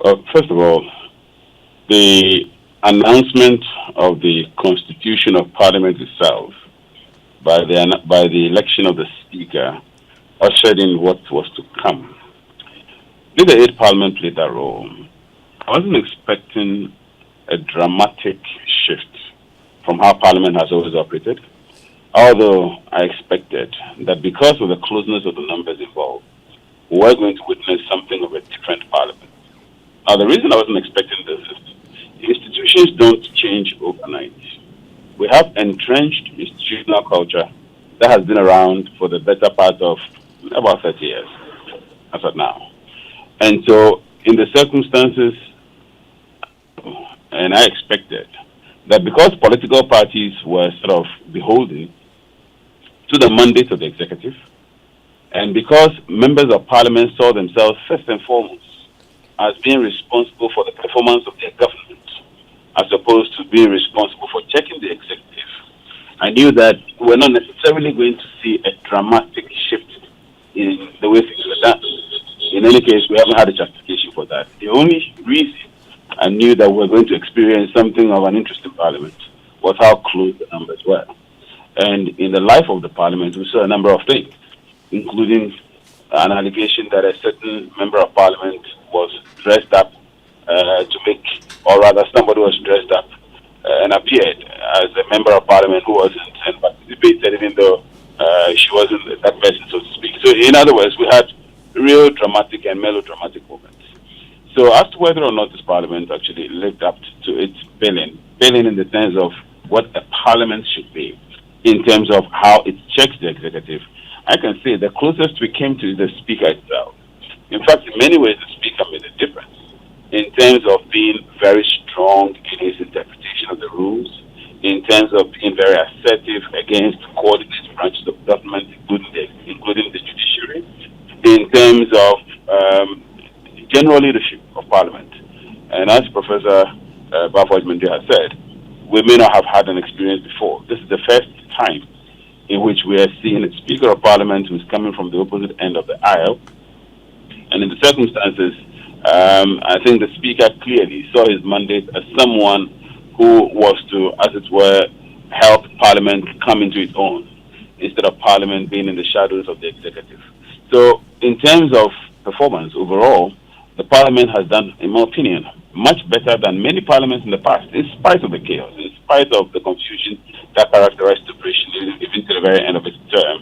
First of all, the announcement of the constitution of Parliament itself by the election of the Speaker ushered in what was to come. Did the eighth Parliament play that role? I wasn't expecting a dramatic shift from how Parliament has always operated, although I expected that because of the closeness of the numbers involved, we were going to witness something of a different Parliament. Now, the reason I wasn't expecting this is institutions don't change overnight. We have entrenched institutional culture that has been around for the better part of about 30 years, as of now. And so, in the circumstances, and I expected that because political parties were sort of beholden to the mandate of the executive, and because members of parliament saw themselves first and foremost as being responsible for the performance of their government, as opposed to being responsible for checking the executive, I knew that we're not necessarily going to see a dramatic shift in the way things were done. In any case, we haven't had a justification for that. The only reason I knew that we were going to experience something of an interesting parliament was how close the numbers were. And in the life of the parliament, we saw a number of things, including an allegation that a certain member of parliament was dressed up to make, or rather somebody was dressed up and appeared as a member of parliament who wasn't and participated even though she wasn't that person, so to speak. So in other words, we had real dramatic and melodramatic moments. So as to whether or not this parliament actually lived up to its billing in the sense of what a parliament should be, in terms of how it checks the executive, I can say the closest we came to is the speaker itself. In fact, in many ways, the speaker made a difference in terms of being very strong in his interpretation of the rules, in terms of being very assertive against coordinated branches of government, including the judiciary, in terms of general leadership of Parliament. And as Professor Baford Mende has said, we may not have had an experience before. This is the first time in which we are seeing a Speaker of Parliament who is coming from the opposite end of the aisle. And in the circumstances, I think the Speaker clearly saw his mandate as someone who was to, as it were, help Parliament come into its own, instead of Parliament being in the shadows of the executive. So, in terms of performance overall, the Parliament has done, in my opinion, much better than many parliaments in the past, in spite of the chaos, in spite of the confusion that characterized the operation, even to the very end of its term.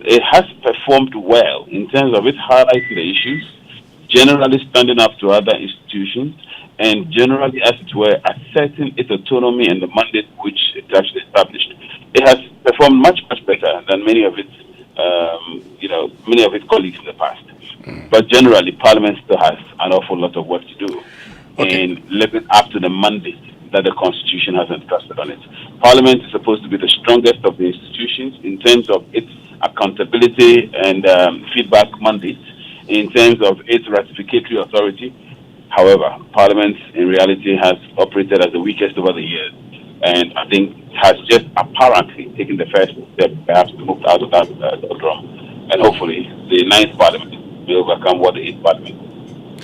It has performed well in terms of it highlighting the issues, generally standing up to other institutions, and generally, as it were, asserting its autonomy and the mandate which it actually established. It has performed much, much better than many of its colleagues in the past. But generally, Parliament still has an awful lot of work to do in living up to the mandate that the Constitution has entrusted on it. Parliament is supposed to be the strongest of the institutions in terms of its accountability and feedback mandate, in terms of its ratificatory authority. However, Parliament in reality has operated as the weakest over the years, and I think has just apparently taken the first step perhaps to move out of that doldrum. And hopefully the ninth Parliament will overcome what the eighth Parliament